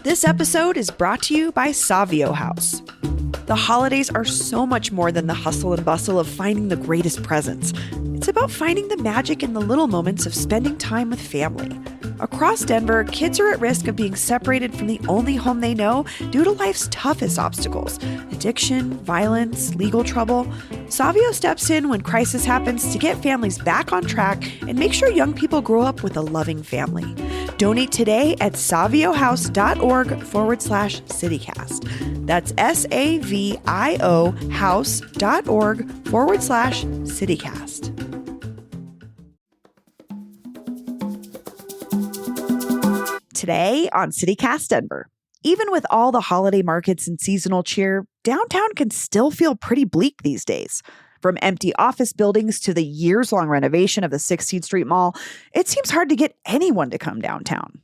This episode is brought to you by Savio House. The holidays are so much more than the hustle and bustle of finding the greatest presents. It's about finding the magic in the little moments of spending time with family. Across Denver, kids are at risk of being separated from the only home they know due to life's toughest obstacles: addiction, violence, legal trouble. Savio steps in when crisis happens to get families back on track and make sure young people grow up with a loving family. Donate today at saviohouse.org/CityCast. That's SAVIO house.org/CityCast. Today on CityCast Denver. Even with all the holiday markets and seasonal cheer, downtown can still feel pretty bleak these days. From empty office buildings to the years-long renovation of the 16th Street Mall, it seems hard to get anyone to come downtown.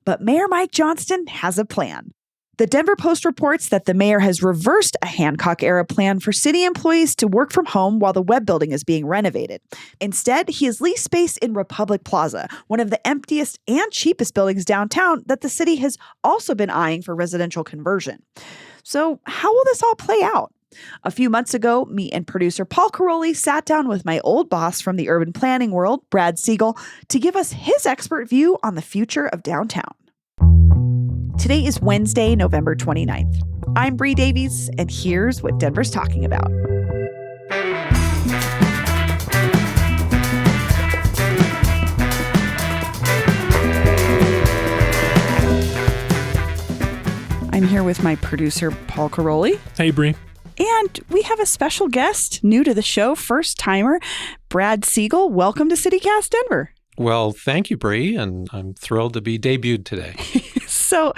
But Mayor Mike Johnston has a plan. The Denver Post reports that the mayor has reversed a Hancock-era plan for city employees to work from home while the Webb building is being renovated. Instead, he has leased space in Republic Plaza, one of the emptiest and cheapest buildings downtown that the city has also been eyeing for residential conversion. So how will this all play out? A few months ago, me and producer Paul Caroli sat down with my old boss from the urban planning world, Brad Siegel, to give us his expert view on the future of downtown. Today is Wednesday, November 29th. I'm Bree Davies, and here's what Denver's talking about. I'm here with my producer, Paul Caroli. Hey, Bree. And we have a special guest, new to the show, first-timer, Brad Siegel. Welcome to CityCast Denver. Well, thank you, Bree, and I'm thrilled to be debuted today. So,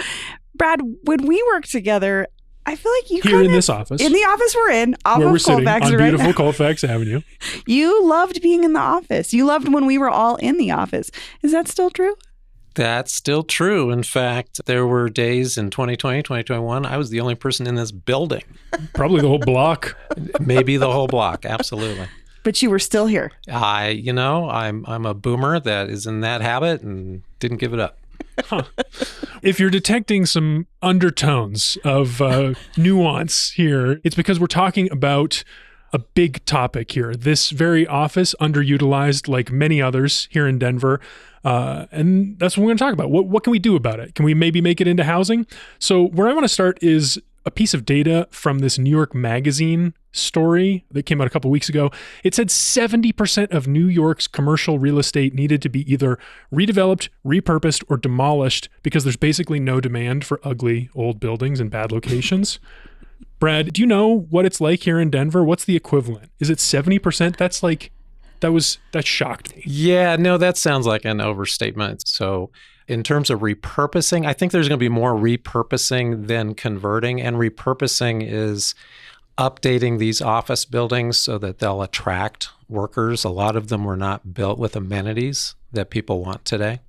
Brad, when we work together, I feel like you here in this office, in the office we're in, off where of we're sitting Colfax on right beautiful now. Colfax Avenue. You loved being in the office. You loved when we were all in the office. Is that still true? That's still true. In fact, there were days in 2020, 2021, I was the only person in this building. Probably the whole block. Maybe the whole block. Absolutely. But you were still here. I'm a boomer that is in that habit and didn't give it up. Huh. If you're detecting some undertones of nuance here, it's because we're talking about a big topic here. This very office, underutilized like many others here in Denver. And that's what we're going to talk about. What can we do about it? Can we maybe make it into housing? So where I want to start is a piece of data from this New York Magazine story that came out a couple weeks ago. It said 70% of New York's commercial real estate needed to be either redeveloped, repurposed, or demolished because there's basically no demand for ugly old buildings in bad locations. Brad, do you know what it's like here in Denver? What's the equivalent? Is it 70%? That shocked me. Yeah, no, that sounds like an overstatement. So in terms of repurposing, I think there's going to be more repurposing than converting. And repurposing is updating these office buildings so that they'll attract workers. A lot of them were not built with amenities that people want today.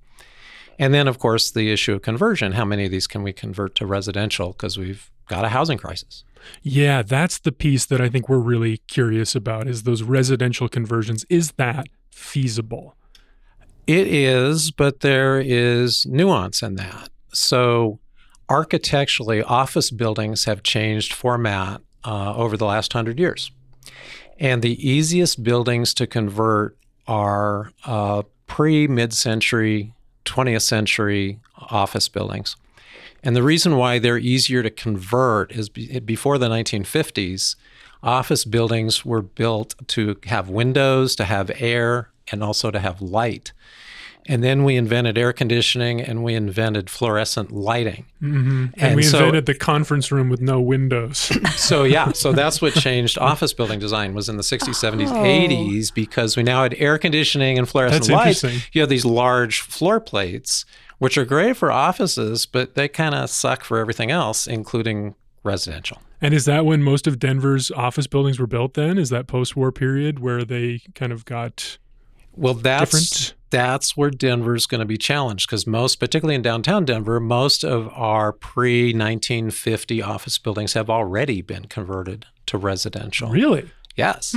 And then, of course, the issue of conversion. How many of these can we convert to residential? Because we've got a housing crisis. Yeah, that's the piece that I think we're really curious about is those residential conversions. Is that feasible? It is, but there is nuance in that. So architecturally, office buildings have changed format over the last 100 years. And the easiest buildings to convert are pre-mid-century, 20th century office buildings. And the reason why they're easier to convert is before the 1950s, office buildings were built to have windows, to have air, and also to have light. And then we invented air conditioning and we invented fluorescent lighting. Mm-hmm. And we invented the conference room with no windows. So that's what changed office building design was in the 60s, 70s, 80s, because we now had air conditioning and fluorescent lights. You have these large floor plates, which are great for offices, but they kind of suck for everything else, including residential. And is that when most of Denver's office buildings were built then? Is that post-war period where they kind of got different? That's where Denver's going to be challenged because particularly in downtown Denver, most of our pre-1950 office buildings have already been converted to residential. Really? Yes.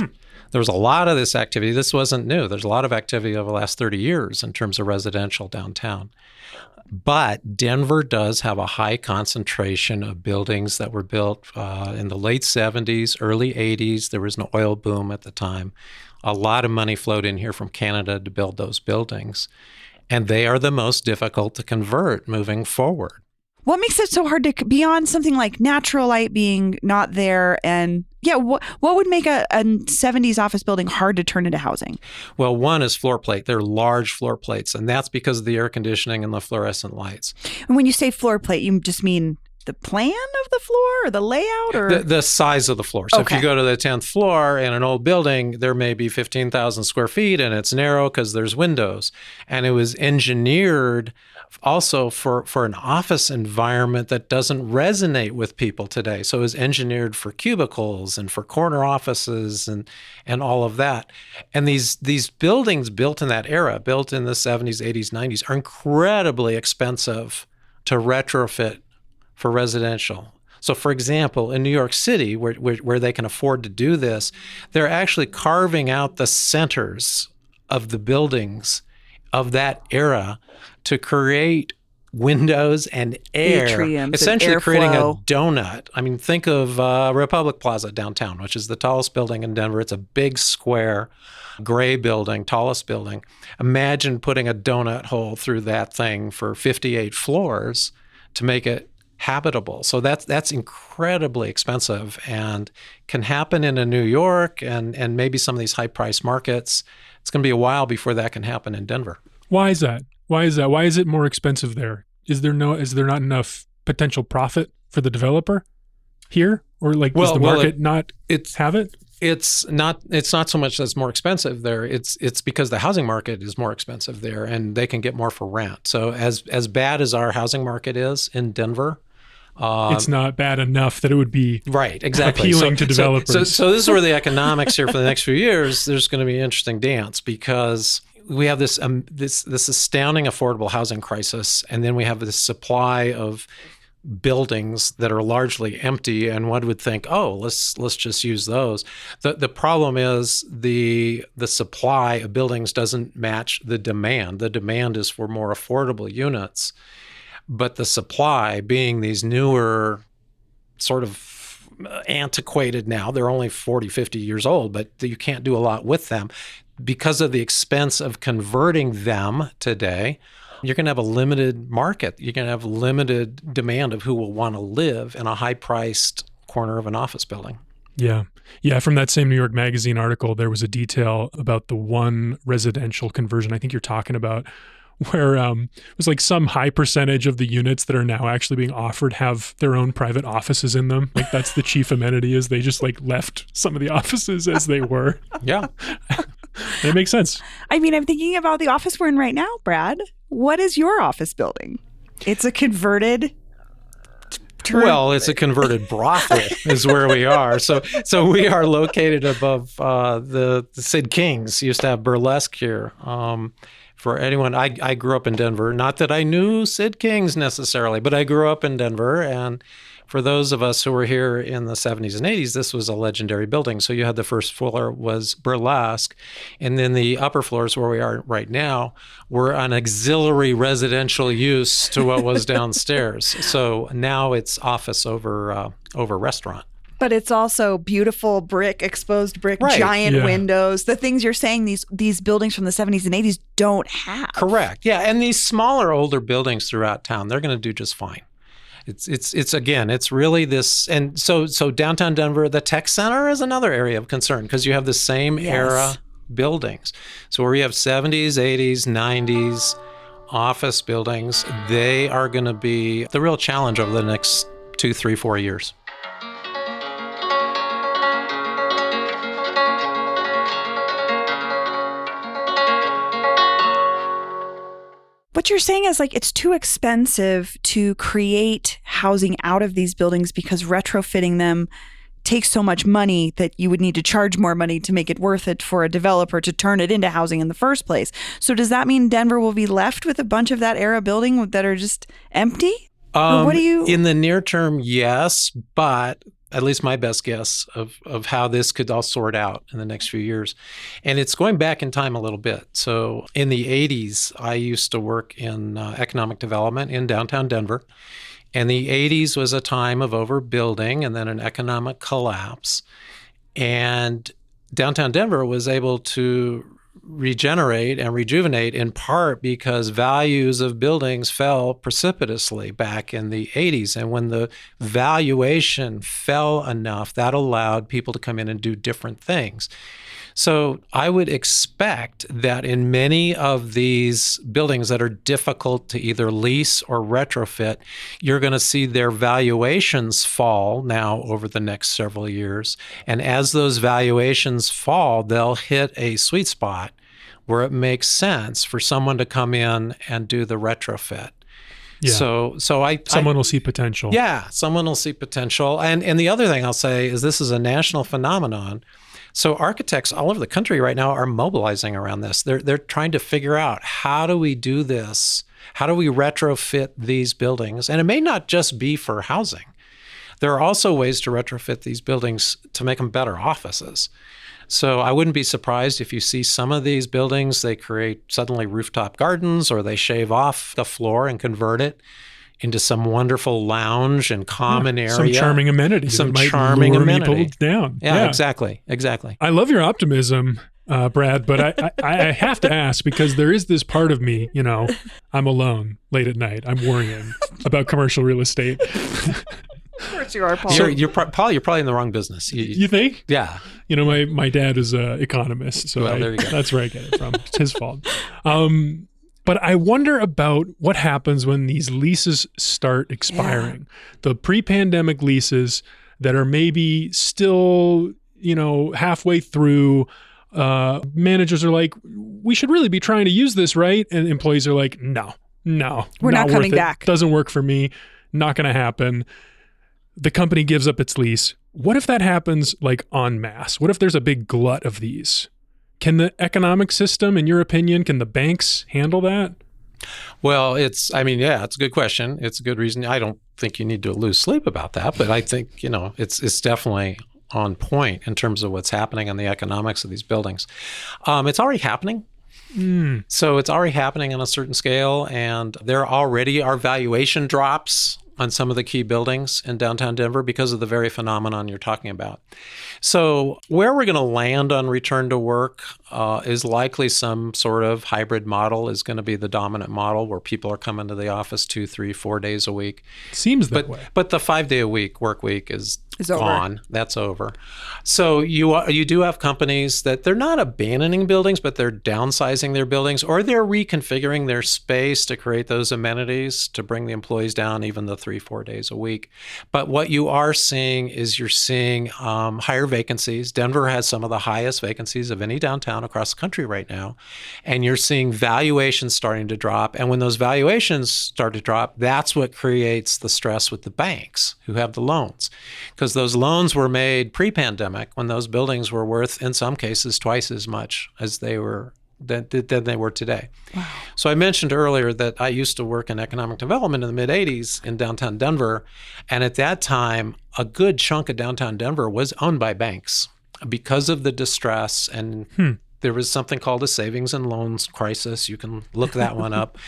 There was a lot of this activity. This wasn't new. There's a lot of activity over the last 30 years in terms of residential downtown. But Denver does have a high concentration of buildings that were built in the late 70s, early 80s. There was an oil boom at the time. A lot of money flowed in here from Canada to build those buildings. And they are the most difficult to convert moving forward. What makes it so hard to beyond something like natural light being not there? And what would make a 70s office building hard to turn into housing? Well, one is floor plate. They're large floor plates, and that's because of the air conditioning and the fluorescent lights. And when you say floor plate, you just mean the plan of the floor or the layout or the size of the floor. So If you go to the 10th floor in an old building, there may be 15,000 square feet and it's narrow because there's windows. And it was engineered also for an office environment that doesn't resonate with people today. So it was engineered for cubicles and for corner offices and all of that. And these buildings built in that era, built in the 70s, 80s, 90s, are incredibly expensive to retrofit for residential. So, for example, in New York City, where they can afford to do this, they're actually carving out the centers of the buildings of that era to create windows and air, atriums, essentially and creating a airflow. donut. I mean, think of Republic Plaza downtown, which is the tallest building in Denver. It's a big square, gray building, tallest building. Imagine putting a donut hole through that thing for 58 floors to make it habitable. So that's incredibly expensive and can happen in a New York and maybe some of these high-priced markets. It's going to be a while before that can happen in Denver. Why is that? Why is it more expensive there? Is there not enough potential profit for the developer here? Or does the market not have it? It's not so much that it's more expensive there. It's because the housing market is more expensive there and they can get more for rent. So as bad as our housing market is in Denver, it's not bad enough that it would be right, exactly. appealing to developers. So this is where the economics here for the next few years, there's going to be an interesting dance because we have this astounding affordable housing crisis, and then we have this supply of buildings that are largely empty, and one would think, oh, let's just use those. The problem is the supply of buildings doesn't match the demand. The demand is for more affordable units. But the supply, being these newer, sort of antiquated now, they're only 40, 50 years old, but you can't do a lot with them. Because of the expense of converting them today, you're going to have a limited market. You're going to have limited demand of who will want to live in a high-priced corner of an office building. Yeah. Yeah. From that same New York Magazine article, there was a detail about the one residential conversion I think you're talking about, where it was like some high percentage of the units that are now actually being offered have their own private offices in them. Like that's the chief amenity, is they just left some of the offices as they were. Yeah. And it makes sense. I mean, I'm thinking about the office we're in right now, Brad. What is your office building? It's a converted... Well, it's a converted brothel is where we are. So we are located above the Sid Kings. Used to have burlesque here. For anyone, I grew up in Denver. Not that I knew Sid Kings necessarily, but I grew up in Denver. And for those of us who were here in the 70s and 80s, this was a legendary building. So you had the first floor was burlesque. And then the upper floors where we are right now were an auxiliary residential use to what was downstairs. So now it's office over restaurant. But it's also beautiful brick, exposed brick, Right. giant windows. The things you're saying these buildings from the 70s and 80s don't have. Correct. Yeah. And these smaller, older buildings throughout town, they're going to do just fine. It's again, it's really this. And so downtown Denver, the tech center is another area of concern because you have the same era buildings. So where we have 70s, 80s, 90s office buildings, they are going to be the real challenge over the next 2, 3, 4 years. What you're saying is it's too expensive to create housing out of these buildings because retrofitting them takes so much money that you would need to charge more money to make it worth it for a developer to turn it into housing in the first place. So does that mean Denver will be left with a bunch of that era building that are just empty? Or what do you... In the near term, yes, but at least my best guess of how this could all sort out in the next few years. And it's going back in time a little bit. So in the 80s, I used to work in economic development in downtown Denver. And the 80s was a time of overbuilding and then an economic collapse. And downtown Denver was able to regenerate and rejuvenate in part because values of buildings fell precipitously back in the 80s. And when the valuation fell enough, that allowed people to come in and do different things. So I would expect that in many of these buildings that are difficult to either lease or retrofit, you're going to see their valuations fall now over the next several years. And as those valuations fall, they'll hit a sweet spot where it makes sense for someone to come in and do the retrofit. Yeah. So someone will see potential. Yeah, someone will see potential. And the other thing I'll say is this is a national phenomenon. So architects all over the country right now are mobilizing around this. They're trying to figure out, how do we do this? How do we retrofit these buildings? And it may not just be for housing. There are also ways to retrofit these buildings to make them better offices. So I wouldn't be surprised if you see some of these buildings, they create suddenly rooftop gardens, or they shave off the floor and convert it into some wonderful lounge and common area. Some charming amenities. Some that might charming lure amenity. people down. Yeah, exactly. I love your optimism, Brad, but I have to ask, because there is this part of me, I'm alone late at night. I'm worrying about commercial real estate. Of course you are, Paul. Paul, you're probably in the wrong business. You think? Yeah. My dad is an economist, so there you go. That's where I get it from. It's his fault. But I wonder about what happens when these leases start expiring. Yeah. The pre-pandemic leases that are maybe still, halfway through. Managers are like, we should really be trying to use this, right? And employees are like, no, we're not coming back. Doesn't work for me. Not going to happen. The company gives up its lease. What if that happens like en masse? What if there's a big glut of these? Can the economic system, in your opinion, can the banks handle that? Well, it's a good question. It's a good reason. I don't think you need to lose sleep about that, but I think, it's definitely on point in terms of what's happening in the economics of these buildings. It's already happening. So it's already happening on a certain scale, and there already are valuation drops on some of the key buildings in downtown Denver because of the very phenomenon you're talking about. So where we're going to land on return to work is likely some sort of hybrid model is going to be the dominant model, where people are coming to the office 2, 3, 4 days a week. Seems that way. But the 5-day-a-week work week is gone. Over. That's over. So you do have companies that they're not abandoning buildings, but they're downsizing their buildings, or they're reconfiguring their space to create those amenities to bring the employees down even the 3-4 days a week. But what you are seeing is you're seeing higher vacancies. Denver has some of the highest vacancies of any downtown across the country right now. And you're seeing valuations starting to drop. And when those valuations start to drop, that's what creates the stress with the banks who have the loans. Because those loans were made pre-pandemic when those buildings were worth, in some cases, twice as much as they were than they were today. Wow. So I mentioned earlier that I used to work in economic development in the mid-'80s in downtown Denver. And at that time, a good chunk of downtown Denver was owned by banks because of the distress. And there was something called a savings and loans crisis. You can look that one up.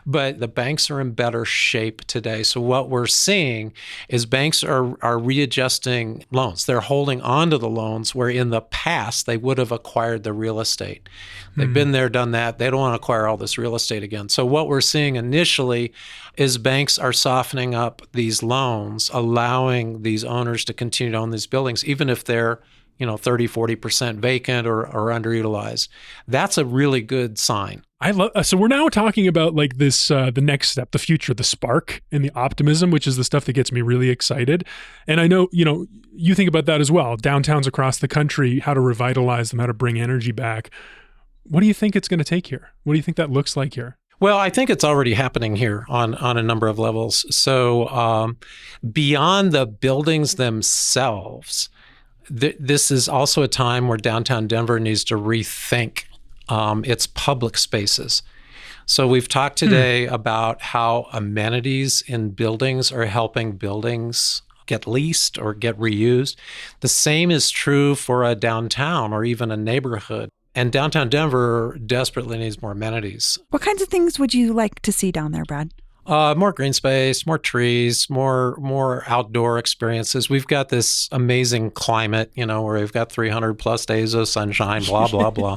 But the banks are in better shape today. So what we're seeing is banks are readjusting loans. They're holding on to the loans where in the past they would have acquired the real estate. They've been there, done that. They don't want to acquire all this real estate again. So what we're seeing initially is banks are softening up these loans, allowing these owners to continue to own these buildings, even if they're 30, 40% vacant or underutilized. That's a really good sign. I love. So we're now talking about like this, the next step, the future, the spark and the optimism, which is the stuff that gets me really excited. And I know, you think about that as well. Downtowns across the country, how to revitalize them, how to bring energy back. What do you think it's going to take here? What do you think that looks like here? Well, I think it's already happening here on a number of levels. So beyond the buildings themselves, this is also a time where downtown Denver needs to rethink its public spaces. So we've talked today about how amenities in buildings are helping buildings get leased or get reused. The same is true for a downtown or even a neighborhood. And downtown Denver desperately needs more amenities. What kinds of things would you like to see down there, Brad? More green space, more trees, more outdoor experiences. We've got this amazing climate, where we've got 300 plus days of sunshine, blah, blah, blah.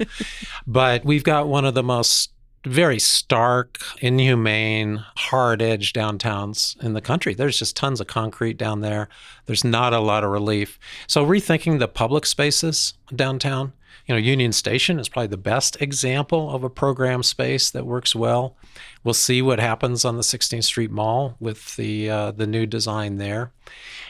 But we've got one of the most very stark, inhumane, hard-edged downtowns in the country. There's just tons of concrete down there. There's not a lot of relief. So rethinking the public spaces downtown. Union Station is probably the best example of a program space that works well. We'll see what happens on the 16th Street Mall with the new design there.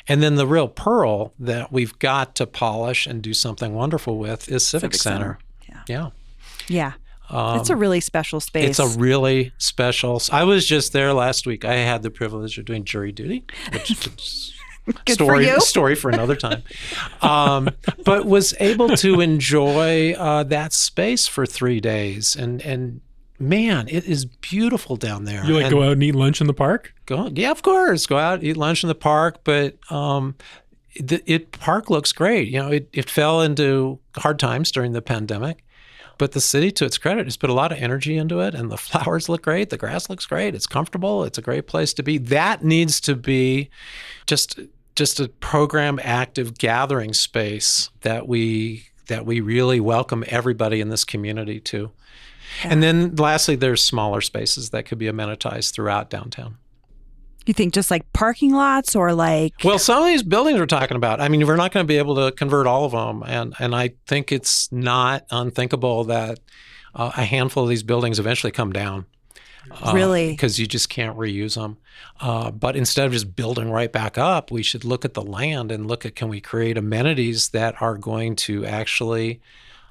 And then the real pearl that we've got to polish and do something wonderful with is Civic Center. Yeah. It's a really special space. It's a really special. I was just there last week. I had the privilege of doing jury duty, which is story for another time. But was able to enjoy that space for 3 days, and man, it is beautiful down there. You go out and eat lunch in the park? Yeah, of course. Go out, eat lunch in the park, but park looks great. It fell into hard times during the pandemic. But the city, to its credit, has put a lot of energy into it, and the flowers look great. The grass looks great. It's comfortable. It's a great place to be. That needs to be just a program active gathering space that we really welcome everybody in this community to. Yeah. And then lastly, there's smaller spaces that could be amenitized throughout downtown. You think just like parking lots or like... Well, some of these buildings we're talking about, we're not going to be able to convert all of them. And I think it's not unthinkable that a handful of these buildings eventually come down. Really? Because you just can't reuse them. But instead of just building right back up, we should look at the land and look at, can we create amenities that are going to actually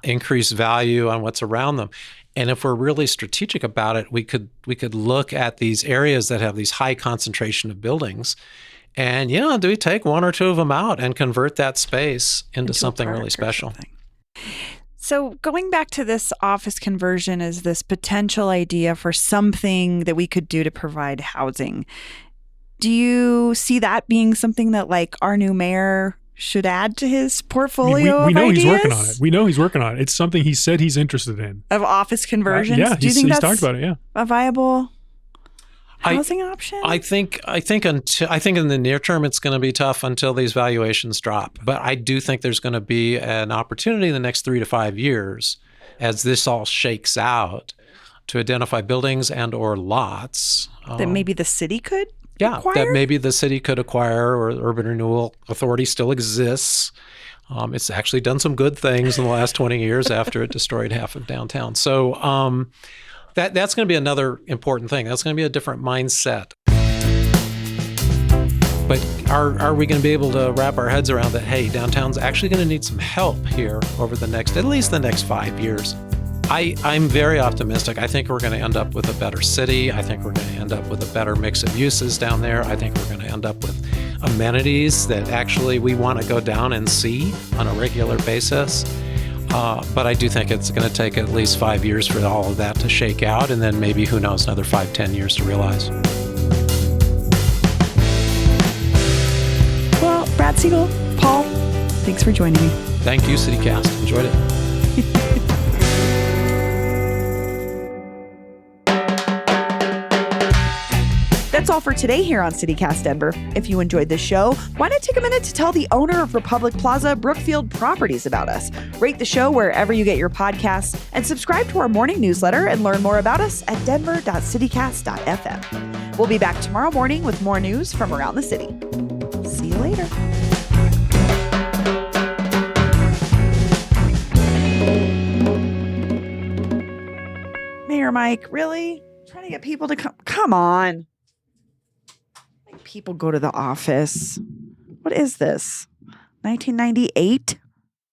increase value on what's around them? And if we're really strategic about it, we could look at these areas that have these high concentration of buildings, and do we take one or two of them out and convert that space into something really special? So going back to this office conversion is this potential idea for something that we could do to provide housing. Do you see that being something that like our new mayor should add to his portfolio? We know of he's ideas? working on it. We know he's working on it. It's something he said he's interested in. Of office conversions? Yeah, do you think he's that's talked about it, yeah. a viable housing option? I think in the near term it's going to be tough until these valuations drop. But I do think there's going to be an opportunity in the next 3 to 5 years as this all shakes out to identify buildings and or lots that maybe the city could acquire? That maybe the city could acquire, or Urban Renewal Authority still exists. It's actually done some good things in the last 20 years after it destroyed half of downtown. So that's going to be another important thing. That's going to be a different mindset. But are we going to be able to wrap our heads around that, hey, downtown's actually going to need some help here over at least the next 5 years? I'm very optimistic. I think we're going to end up with a better city. I think we're going to end up with a better mix of uses down there. I think we're going to end up with amenities that actually we want to go down and see on a regular basis. But I do think it's going to take at least 5 years for all of that to shake out, and then maybe, who knows, another 5-10 years to realize. Well, Brad Siegel, Paul, thanks for joining me. Thank you, CityCast. Enjoyed it. That's all for today here on CityCast Denver. If you enjoyed this show, why not take a minute to tell the owner of Republic Plaza, Brookfield Properties, about us? Rate the show wherever you get your podcasts, and subscribe to our morning newsletter and learn more about us at denver.citycast.fm. We'll be back tomorrow morning with more news from around the city. See you later. Mayor Mike, really? Trying to get people to come? Come on. People go to the office. What is this? 1998?